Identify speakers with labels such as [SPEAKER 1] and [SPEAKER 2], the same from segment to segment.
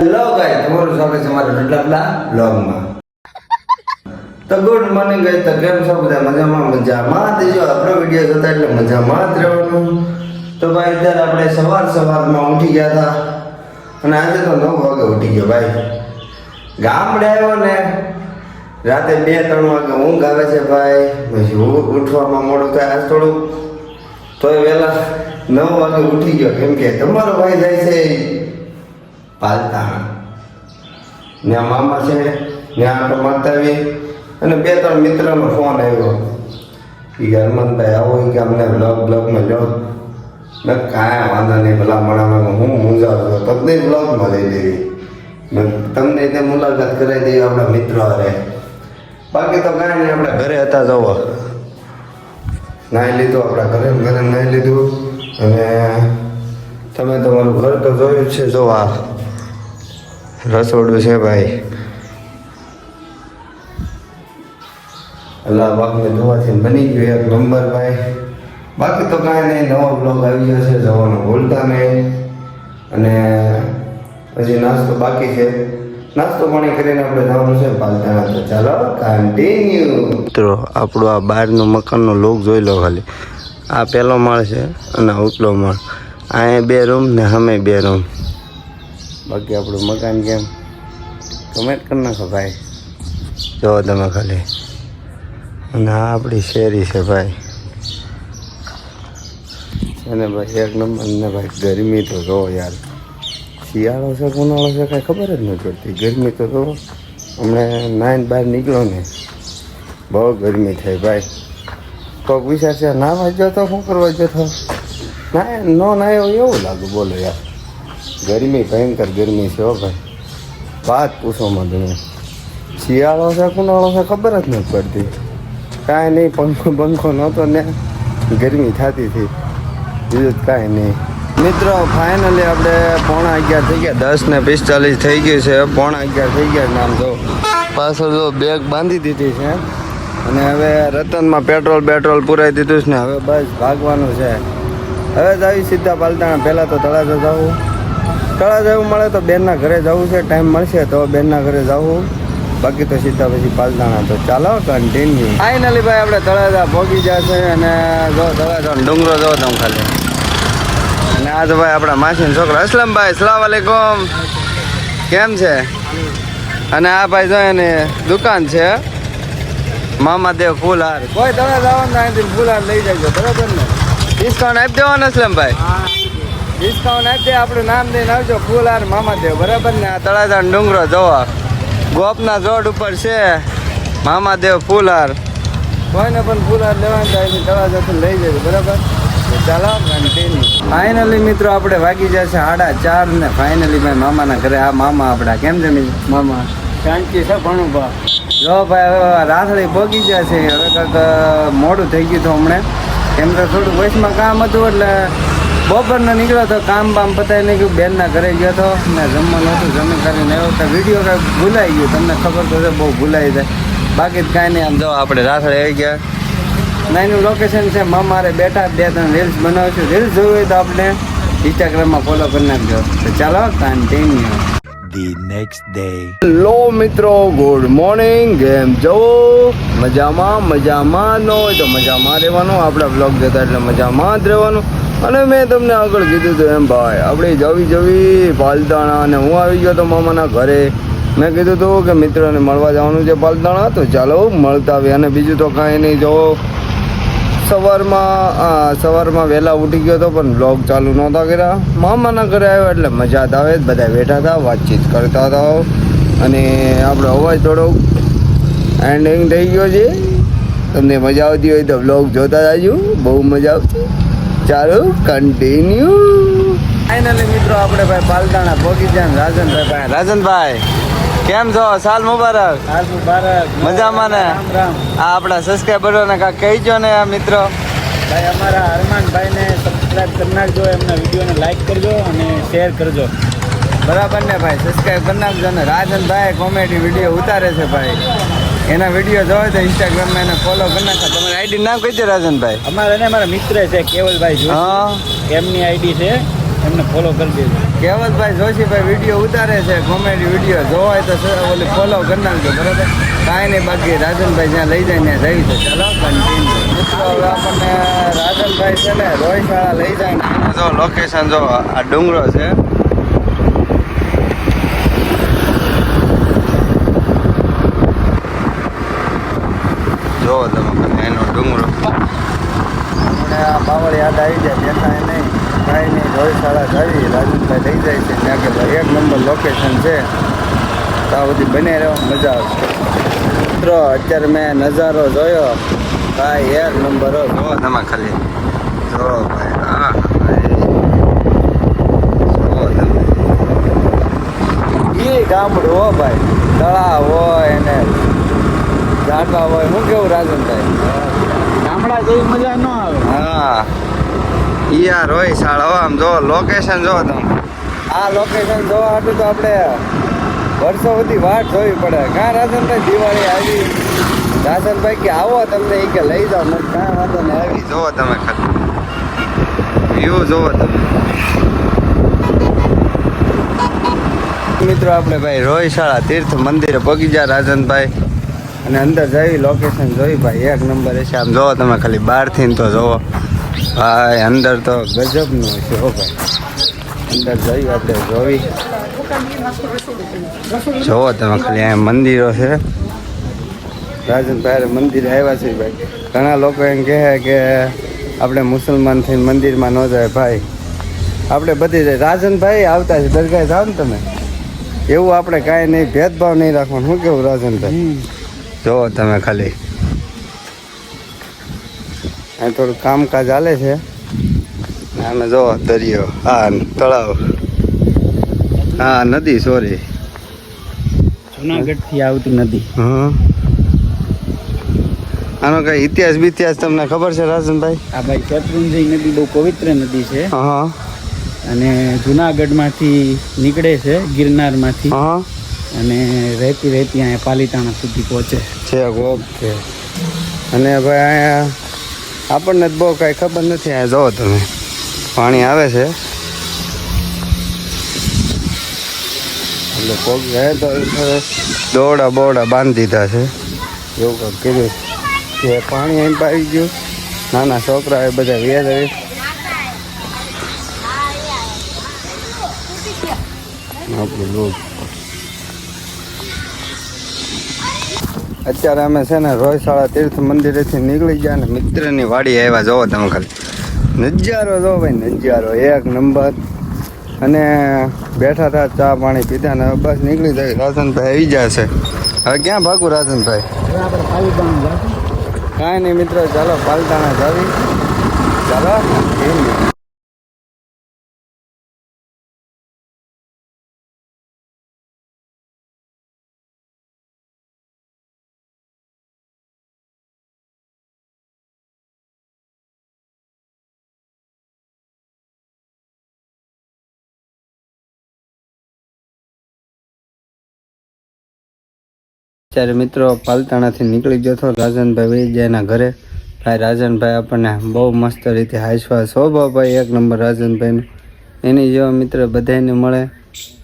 [SPEAKER 1] Hello guys, તમારું સ્વાગત છે મારા રટલા બ્લોગમાં. તો ગુડ મોર્નિંગ ગાઈસ, તો કેમ છો બધા? મજામાં દેજો. આપણો વિડીયો જોતા એટલે મજામાં જ રહેવાનું. તો ભાઈ અત્યારે આપણે સવારમાં ઉઠી ગયા હતા અને આજે તો 9 વાગે ઉઠી ગયો ભાઈ. ગામડે આવ્યો ને રાતે 2-3 વાગે ઊંઘ આવે છે ભાઈ. પછી ઉઠવામાં મોડું થાય. આજ થોડું તોય વહેલા 9 વાગે ઉઠી ગયો, કેમ કે તમારો ભાઈ જાય છે પાલતાણા. ત્યાં મામા છે, ત્યાં આટો મારતા આવી અને 2-3 મિત્રનો ફોન આવ્યો. એ હરમનભાઈ આવો કે અમને બ્લોગમાં લો. મેં કાંઈ વાંધો નહીં, ભલા મળવામાં હું મૂંઝાવ છું, તમને બ્લોગમાં લઈ લેવી, તમને ત્યાં મુલાકાત કરાવી દેવી આપણા મિત્રો હારે. બાકી તો કાંઈ નહીં, આપણે ઘરે હતા જવો નાહી લીધું, આપણા ઘરે નાહી લીધું. અને તમે તમારું ઘર તો જોયું જ છે. જો આ રસોડું છે ભાઈ. અલ્લાહ બાપને જોવાથી બની ગયું એક નંબર ભાઈ. બાકી તો કાંઈ નહીં, નવો બ્લોગ આવી ગયો છે, જવાનું ભૂલતા નહીં. અને હજી નાસ્તો બાકી છે, નાસ્તો પાણી કરીને આપણે જવાનું છે પાલતાણા. તો ચાલો કન્ટિન્યુ. મિત્રો આપણું આ બહારનું મકાનનો લુક જોઈ લો ખાલી. આ પહેલો માળ છે અને ઉપલો માળ. અહીંયા 2 રૂમ ને સામે 2 રૂમ. બાકી આપણું મકાન કેમ કમેન્ટ કરી નાખો ભાઈ, જો તમે ખાલી. અને આ આપણી શેરી છે ભાઈ. અને ભાઈ એક નંબર ને ભાઈ ગરમી તો જો યાર, શિયાળો છે ઉનાળો છે કાંઈ ખબર જ નથી પડતી. ગરમી તો જો હમણાં નાઈન બહાર નીકળો ને બહુ ગરમી થાય ભાઈ. કોઈક વિચાર છે નાવા જતો, શું કરવા જતો, ના નો નાયો એવું લાગે. બોલો યાર, ગરમી ભયંકર ગરમી છે હો ભાઈ, વાત પૂછોમાં તમે. શિયાળો છે ઉનાળો છે ખબર જ નથી પડતી. કાંઈ નહીં, પંખો નહોતો ને ગરમી થતી હતી, બીજું કાંઈ નહીં. મિત્રો ફાઇનલી આપણે 11:45 થઈ ગયા, 10:45 થઈ ગઈ છે. 11:45 થઈ ગયા. નામ જો પાછળ જો બેગ બાંધી દીધી છે. અને હવે રતનમાં પેટ્રોલ પુરાઈ દીધું છે ને હવે બસ ભાગવાનું છે. હવે જ આવી સીધા પાલતાણા. પહેલાં તો તળાજા જવું મળે તો બેનના ઘરે જવું છે, ટાઈમ મળશે તો બેનના ઘરે જવું, બાકી તો સીધા પછી પાલતાણા. તો ચાલો કન્ટિન્યુ. ફાઇનલી ભાઈ આપણે તળાજા પહોંચી જશે. અને જો તળાજા ડુંગરો જો તમે ખાલી. અને આ તો ભાઈ આપણા માસીના છોકરા અસલમભાઈ, સલામ વાલેકુમ, કેમ છે? અને આ ભાઈ જો એની દુકાન છે મામા દેવ ફૂલહાર. કોઈ તમે જવાનું અહીંથી ફૂલહાર લઈ જજો, બરાબર ને? ડિસ્કાઉન્ટ આપી દેવાનું અસલમભાઈ, ડિસ્કાઉન્ટ આપી દે. આપણું નામ દઈને આવજો, ફૂલહાર મામા દેવ, બરાબર ને? આ તળાજા ડુંગરો જોવા ગોપના રોડ ઉપર છે મામા દેવ ફૂલહાર. કોઈને પણ ફૂલહાર લેવાનું થાય તળાજાથી લઈ જજો, બરાબર? ચાલો કન્ટિન્યુ. ફાઇનલી મિત્રો આપણે વાગી જશે 4:30 ને ફાઇનલી ભાઈ મામાના ઘરે. આ મામા આપણા કેમ છે મામા? શાંતિ છે ઘણું ભાઈ. જો ભાઈ હવે રાથડી પહોંચી ગયા છે. હવે કાંઈક મોડું થઈ ગયું હતું હમણાં, કેમ કે થોડું વયસમાં કામ હતું એટલે બપોરનો નીકળ્યો તો કામ પતાવી નહીં ગયું. બેનના ઘરે ગયો હતો ને જમવાનું હતું, જમી કરીને આવ્યો તો વિડીયો કાંઈક ભૂલાઈ ગયું. તમને ખબર તો છે બહુ ભૂલાઈ જાય, બાકી કાંઈ નહીં. આમ જો આપણે રાથડે આવી ગયા. નાનું લોકેશન છે મારે બેઠા 2-3 રીલ્સ બનાવું છું. રીલ્સ જોવી હોય તો આપણે ઇન્સ્ટાગ્રામમાં ફોલો કરી નાખજો. તો ચાલો continue.
[SPEAKER 2] The next day.
[SPEAKER 1] Hello મિત્રો, ગુડ મોર્નિંગ. કેમ જો? મજામાં ન હોય તો મજામાં રહેવાનું. આપણા બ્લોગ જોતા એટલે મજામાં જ રહેવાનું. અને મેં તમને આગળ કીધું હતું એમ ભાઈ આપણે જવી પાલતાણા. અને હું આવી ગયો તો મામાના ઘરે. મેં કીધું હતું કે મિત્રોને મળવા જવાનું છે પાલતાણા, તો ચાલો મળતા આવીએ. અને બીજું તો કાંઈ નહીં, જો સવારમાં વહેલા ઉઠી ગયો હતો પણ બ્લોગ ચાલુ નહોતા કર્યા. મામાના ઘરે આવ્યો એટલે મજા જ આવે, બધા બેઠા હતા, વાતચીત કરતા હતા. અને આપણો અવાજ થોડોક એન્ડિંગ થઈ ગયો છે. તમને મજા આવતી હોય તો બ્લોગ જોતા જાજો, બહુ મજા આવશે. ચાલો કન્ટિન્યુ. ફાઇનલી મિત્રો આપણે ભાઈ પાલતાણા પહોંચી ગયા. રાજનભાઈ કેમ છો? સાલ મુબારક. મજામાં ને? આ આપણા સબસ્ક્રાઈબરોને કાંઈક કહીજો ને આ મિત્રો.
[SPEAKER 3] ભાઈ અમારા અરમાનભાઈને સબસ્ક્રાઈબ કરી નાખજો, એમના વિડીયોને લાઈક કરજો અને શેર કરજો,
[SPEAKER 1] બરાબર ને ભાઈ? સબસ્ક્રાઈબ કરી નાખજો. ને રાજનભાઈ કોમેડી વિડીયો ઉતારે છે ભાઈ, એના વિડીયો જોવે તો ઇન્સ્ટાગ્રામમાં એને ફોલો કરી નાખો. તમારી આઈડી નામ કઈ છે રાજનભાઈ?
[SPEAKER 3] અમારા મિત્ર છે કેવલભાઈ, એમની આઈડી છે, એમને ફોલો કરી દેજો.
[SPEAKER 1] કેવલભાઈ જોશીભાઈ વિડીયો ઉતારે છે કોમેડી વિડીયો જોવા હોય તો ઓલી ફોલો કરી નાખજો બરાબર. કાંઈ નહીં બાકી રાજનભાઈ જ્યાં લઈ જાય ત્યાં જઈ છે. ચાલો કન્ટિન્યુ. મિત્રો હવે આપણને રાજનભાઈ છે ને રોહિશાળા લઈ જાય ને જો લોકેશન જો આ ડુંગરો છે. જો તમે એનો ડુંગરો આપણે આ બાવળ યાદ આવી જાય દેખાય નહીં કાંઈ નહીં. રોહિશાળા જાવી રાજનભાઈ લઈ જાય છે ત્યાં કે ભાઈ એક નંબર લોકેશન છે. ત્યાં સુધી બને રહ્યો મજા આવશે. મિત્રો અત્યારે મેં નજારો જોયો ભાઈ એક નંબર હો. જો તમે ખાલી જો ભાઈ હા એ ગામડું હો ભાઈ. તળાવ હોય ને ઝાડવા હોય. હું કેવું રાજનભાઈ
[SPEAKER 3] ગામડા જેવી મજા ન આવે.
[SPEAKER 1] હા યાર હોય શાળા આમ જો લોકેશન જો તમે. આ લોકેશન જોવા હતું તો આપણે વર્ષો સુધી વાટ જોવી પડે. કાં રાજનભાઈ દિવાળી આવી રાજનભાઈ કે આવો તમને એ કે લઈ જાઓ નથી કાંઈ વાંધો નહીં આવી જોવો તમે ખાલી વ્યૂ જોવો તમે. મિત્રો આપણે ભાઈ રોહિશાળા તીર્થ મંદિરે પગી ગયા રાજનભાઈ અને અંદર જઈ લોકેશન જોઈ ભાઈ એક નંબર હશે. આમ જોવો તમે ખાલી બહારથી તો જોવો ભાઈ અંદર તો ગજબનું છે હો ભાઈ. અંદર જઈ આપણે જોઈ જોવો તમે ખાલી અહીંયા મંદિરો છે. રાજનભાઈ મંદિર આવ્યા છે ભાઈ. ઘણા લોકો એમ કહે કે આપણે મુસલમાન થઈને મંદિરમાં ન જાય ભાઈ. આપણે બધી જાય રાજનભાઈ આવતા છે દરગાહ જાઓ ને તમે એવું આપણે કાંઈ નહીં ભેદભાવ નહીં રાખવાનું. શું કેવું રાજનભાઈ જોવો તમે ખાલી અહીં થોડું કામકાજ ચાલે છે. આમે જો દરિયો હા તળાવ હા નદી સોરી
[SPEAKER 3] જુનાગઢ થી આવતી નદી.
[SPEAKER 1] આનો કઈ ઇતિહાસ બિતિહાસ તમને ખબર છે રાજનભાઈ?
[SPEAKER 3] આ ભાઈ શેત્રુંજય નદી બહુ પવિત્ર નદી છે
[SPEAKER 1] હા
[SPEAKER 3] અને જુનાગઢમાંથી નીકળે છે ગિરનારમાંથી
[SPEAKER 1] હા
[SPEAKER 3] અને રહેતી અહીંયા પાલીતાણા સુધી પહોંચે
[SPEAKER 1] છે. ઓકે અને ભાઈ અહીંયા આપણને જ બહુ કાંઈ ખબર નથી. અહીંયા જુઓ તમે પાણી આવે છે એટલે પગ ગયા તો દોડા બોડા બાંધી દીધા છે એવું કંઈક કીધું કે પાણી અહીં પાવી ગયું. નાના છોકરા એ બધા વ્યાજ આવે. આપણું લોક અત્યારે અમે છે ને રોહિશાળા તીર્થ મંદિરેથી નીકળી ગયા ને મિત્રની વાડી આવ્યા. જોવો તમે ખાલી નજારો જો ભાઈ નજારો એક નંબર. અને બેઠા હતા ચા પાણી પીધા ને બસ નીકળી જાય. રાજનભાઈ આવી જશે. હવે ક્યાં ભાગું રાજનભાઈ? કાંઈ નહીં મિત્રો ચાલો પાલતાણા જાવી. ચાલો અત્યારે મિત્રો પાલતાણાથી નીકળી ગયો હતો. રાજનભાઈ વહી જાય એના ઘરે. ભાઈ રાજનભાઈ આપણને બહુ મસ્ત રીતે હાંસવા સ્વભાવ ભાઈ એક નંબર રાજનભાઈનો. એની જેવા મિત્ર બધાને મળે.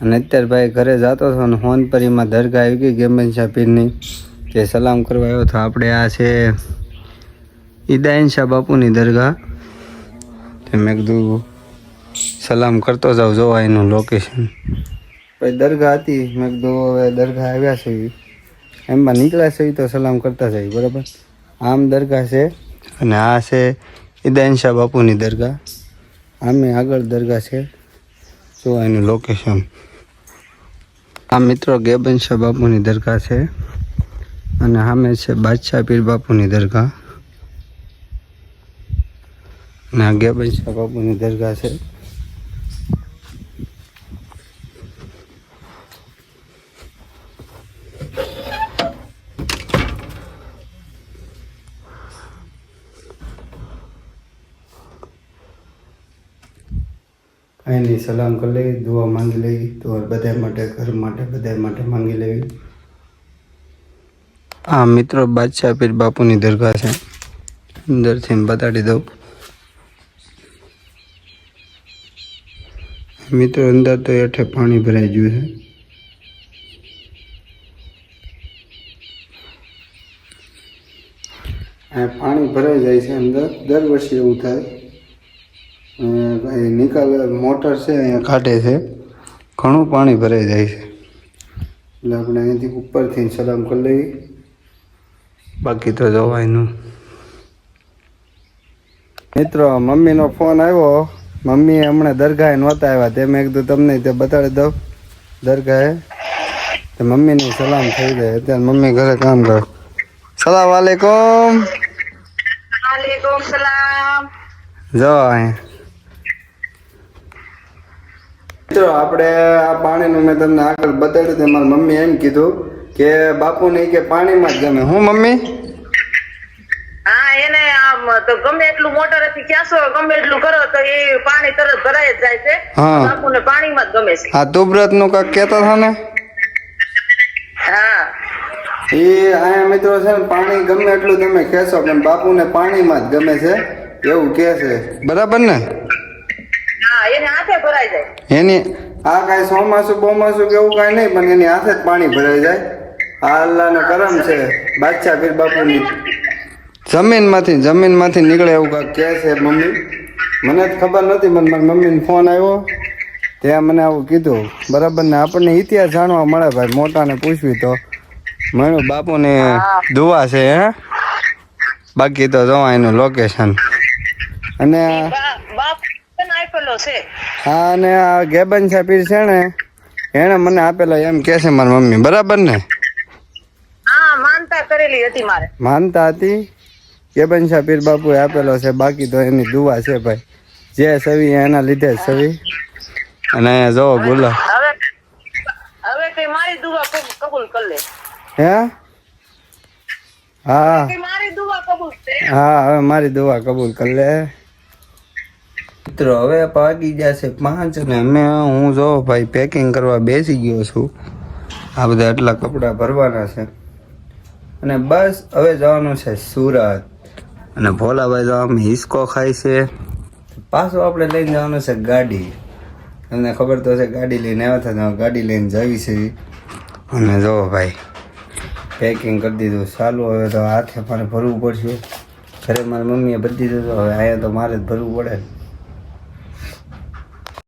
[SPEAKER 1] અને અત્યારે ભાઈ ઘરે જતો હતો અને હોનપરીમાં દરગાહ આવી ગઈ ગેમન શાહ પીરની જે સલામ કરવા આવ્યો હતો. આપણે આ છે ઈદાયન શાહ બાપુની દરગાહ. તે મેં કીધું સલામ કરતો જાઉં જોવા એનું લોકેશન. ભાઈ દરગાહ હતી મેં કીધું હવે દરગાહ આવ્યા છે એમાં નીકળ્યા છે તો સલામ કરતા જાય બરાબર. આમ દરગાહ છે અને આ છે ઈદાયન શાહ બાપુની દરગાહ. આમે આગળ દરગાહ છે જો એનું લોકેશન. આ મિત્રો ગેબન શાહ બાપુની દરગાહ છે અને સામે છે બાદશાહ પીર બાપુની દરગાહ. અને આ ગેબન શાહ બાપુની દરગાહ છે. અહીંની સલામ કરી લેવી, દુઆ માંગી લેવી તો બધા માટે ઘર માટે બધા માટે માંગી લેવી. આ મિત્રો બાદશાહ પીર બાપુની દરગાહ છે. અંદરથી બતાડી દઉં. મિત્રો અંદર તો હેઠે પાણી ભરાઈ ગયું છે. આ પાણી ભરાઈ જાય છે અંદર, દર વર્ષે એવું થાય. નિકાલ મોટર છે અહીંયા કાઢે છે, ઘણું પાણી ભરાઈ જાય છે. એટલે આપણે અહીંથી ઉપરથી સલામ કરી લઈએ, બાકી તો જવાયનું. મિત્રો મમ્મીનો ફોન આવ્યો. મમ્મી હમણાં દરગાહે નહોતા આવ્યા, તે મેં કીધું તમને તે બતાડી દઉં દરગાહે. તો મમ્મીની સલામ થઈ જાય. અત્યારે મમ્મી ઘરે કામ કરે. સલામ વાલેકુમ.
[SPEAKER 4] વાલેકુમ સલામ.
[SPEAKER 1] જો અહીંયા મિત્રો આપણે આ પાણીનું મેં તમને આગળ બતાડ્યું. તે મારી મમ્મી એમ કીધું કે બાપુને કે પાણીમાં જ ગમે. હું મમ્મી?
[SPEAKER 4] હા, એને આમ તો ગમે એટલું મોટરેથી ક્યાંસો ગમે એટલું કરો તો એ પાણી તરત ભરાઈ જ જાય છે.
[SPEAKER 1] હા.
[SPEAKER 4] બાપુને પાણીમાં જ ગમે છે.
[SPEAKER 1] આ તુબ્રતનું કાંઈક કહેતા હતા ને,
[SPEAKER 4] હા,
[SPEAKER 1] એ અહીંયા મિત્રો છે ને પાણી ગમે એટલું તમે કહેશો પણ બાપુને પાણીમાં જ ગમે છે એવું કહે છે. બરાબર ને?
[SPEAKER 4] હા, એને હાથે ભરાઈ જાય.
[SPEAKER 1] એની આ કાંઈ ચોમાસું બોમાસું કે એવું કાંઈ નહીં, પણ એની હાથે જ પાણી ભરાઈ જાય. આ અલ્લાહનો કરમ છે. બાદશાહ પીર બાપુની જમીનમાંથી નીકળે એવું કાંઈક કહે છે મમ્મી. મને જ ખબર નથી, મને મારી મમ્મીને ફોન આવ્યો ત્યાં મને આવું કીધું. બરાબર ને? આપણને ઇતિહાસ જાણવા મળે ભાઈ, મોટાને પૂછવી તો મળ્યું. બાપુની દુઆ છે હે. બાકી તો જો એનું લોકેશન અને
[SPEAKER 4] બાપ આપેલો છે.
[SPEAKER 1] હા, અને આ ગેબન પીર છે ને એણે મને આપેલો એમ કે છે મારી મમ્મી. બરાબર ને?
[SPEAKER 4] હા, માનતા કરેલી હતી મારે.
[SPEAKER 1] માનતા હતી. ગેબન પીર બાપુએ આપેલો છે. બાકી તો એની દુઆ છે ભાઈ, જે સવી એના લીધે જ સવી. અને અહીંયા જો ગુલા
[SPEAKER 4] હવે કઈ મારી દુઆ કબૂલ કરી લે.
[SPEAKER 1] હે? હા
[SPEAKER 4] કઈ મારી દુઆ કબૂલ છે.
[SPEAKER 1] હા, હવે મારી દુઆ કબૂલ કરી લે. મિત્રો હવે પાકી ગયા છે 5 અને હું જો ભાઈ પેકિંગ કરવા બેસી ગયો છું. આ બધા એટલા કપડાં ભરવાના છે અને બસ હવે જવાનું છે સુરત. અને ભોલાભાઈ જો અમે હિસકો ખાય છે. પાછું આપણે લઈને જવાનું છે ગાડી. તમને ખબર તો છે ગાડી લઈને આવ્યા હતા, ગાડી લઈને જવી છે. અને જો ભાઈ પેકિંગ કરી દીધું ચાલુ. હવે તો હાથે પાણી ભરવું પડશે. ઘરે મારી મમ્મીએ ભરી દીધું, હવે અહીંયા તો મારે જ ભરવું પડે.